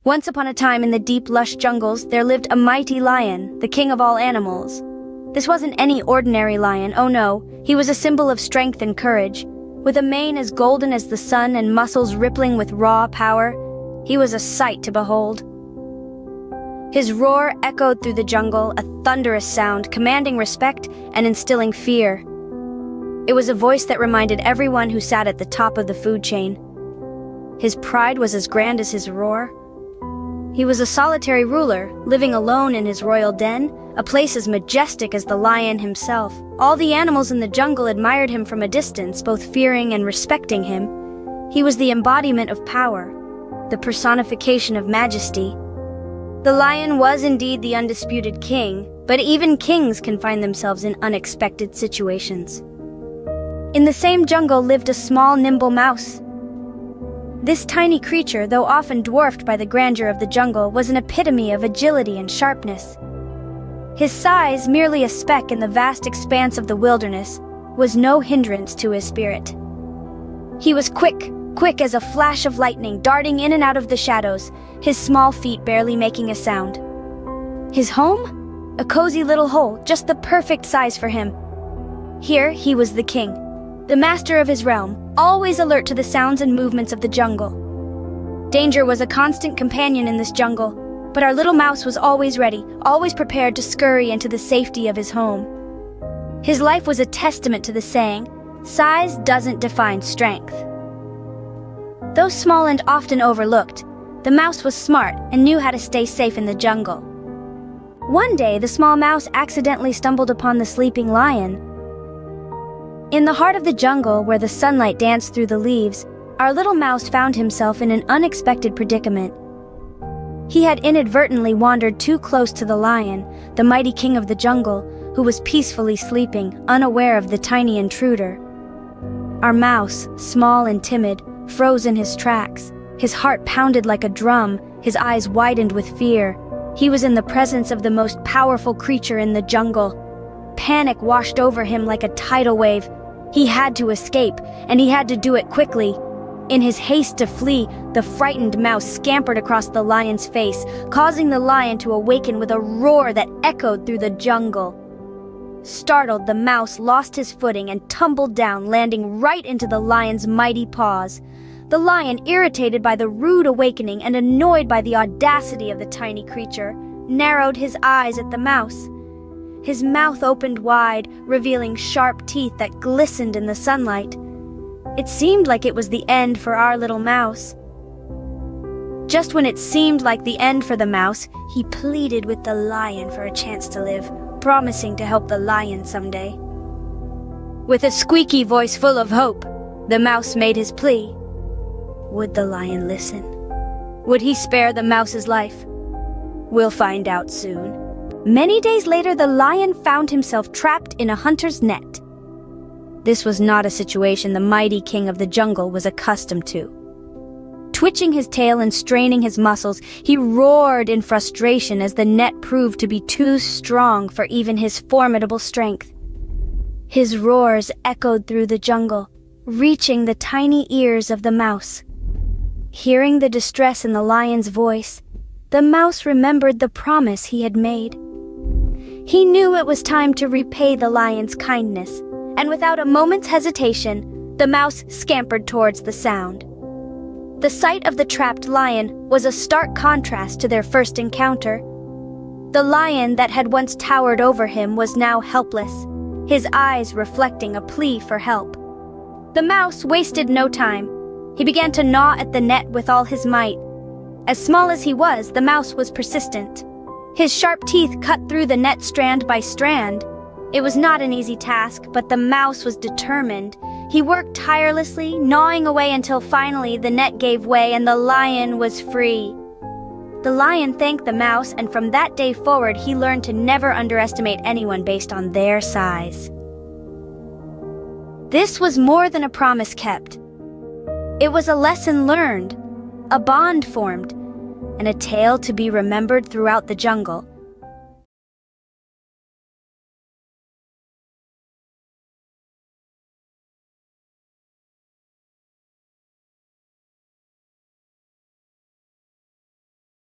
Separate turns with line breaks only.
Once upon a time in the deep, lush jungles, there lived a mighty lion, the king of all animals. This wasn't any ordinary lion, oh no, he was a symbol of strength and courage. With a mane as golden as the sun and muscles rippling with raw power, he was a sight to behold. His roar echoed through the jungle, a thunderous sound, commanding respect and instilling fear. It was a voice that reminded everyone who sat at the top of the food chain. His pride was as grand as his roar. He was a solitary ruler, living alone in his royal den, a place as majestic as the lion himself. All the animals in the jungle admired him from a distance, both fearing and respecting him. He was the embodiment of power, the personification of majesty. The lion was indeed the undisputed king, but even kings can find themselves in unexpected situations. In the same jungle lived a small, nimble mouse. This tiny creature, though often dwarfed by the grandeur of the jungle, was an epitome of agility and sharpness. His size, merely a speck in the vast expanse of the wilderness, was no hindrance to his spirit. He was quick as a flash of lightning, darting in and out of the shadows, his small feet barely making a sound. His home? A cozy little hole, just the perfect size for him. Here he was the king, the master of his realm, always alert to the sounds and movements of the jungle. Danger was a constant companion in this jungle, but our little mouse was always ready, always prepared to scurry into the safety of his home. His life was a testament to the saying, "Size doesn't define strength." Though small and often overlooked, the mouse was smart and knew how to stay safe in the jungle. One day, the small mouse accidentally stumbled upon the sleeping lion. In the heart of the jungle, where the sunlight danced through the leaves, our little mouse found himself in an unexpected predicament. He had inadvertently wandered too close to the lion, the mighty king of the jungle, who was peacefully sleeping, unaware of the tiny intruder. Our mouse, small and timid, froze in his tracks. His heart pounded like a drum, his eyes widened with fear. He was in the presence of the most powerful creature in the jungle. Panic washed over him like a tidal wave. He had to escape, and he had to do it quickly. In his haste to flee, the frightened mouse scampered across the lion's face, causing the lion to awaken with a roar that echoed through the jungle. Startled, the mouse lost his footing and tumbled down, landing right into the lion's mighty paws. The lion, irritated by the rude awakening and annoyed by the audacity of the tiny creature, narrowed his eyes at the mouse. His mouth opened wide, revealing sharp teeth that glistened in the sunlight. It seemed like it was the end for our little mouse. Just when it seemed like the end for the mouse, he pleaded with the lion for a chance to live, promising to help the lion someday. With a squeaky voice full of hope, the mouse made his plea. Would the lion listen? Would he spare the mouse's life? We'll find out soon. Many days later, the lion found himself trapped in a hunter's net. This was not a situation the mighty king of the jungle was accustomed to. Twitching his tail and straining his muscles, he roared in frustration as the net proved to be too strong for even his formidable strength. His roars echoed through the jungle, reaching the tiny ears of the mouse. Hearing the distress in the lion's voice, the mouse remembered the promise he had made. He knew it was time to repay the lion's kindness, and without a moment's hesitation, the mouse scampered towards the sound. The sight of the trapped lion was a stark contrast to their first encounter. The lion that had once towered over him was now helpless, his eyes reflecting a plea for help. The mouse wasted no time. He began to gnaw at the net with all his might. As small as he was, the mouse was persistent. His sharp teeth cut through the net strand by strand. It was not an easy task, but the mouse was determined. He worked tirelessly, gnawing away until finally the net gave way and the lion was free. The lion thanked the mouse, and from that day forward he learned to never underestimate anyone based on their size. This was more than a promise kept. It was a lesson learned, a bond formed, and a tale to be remembered throughout the jungle.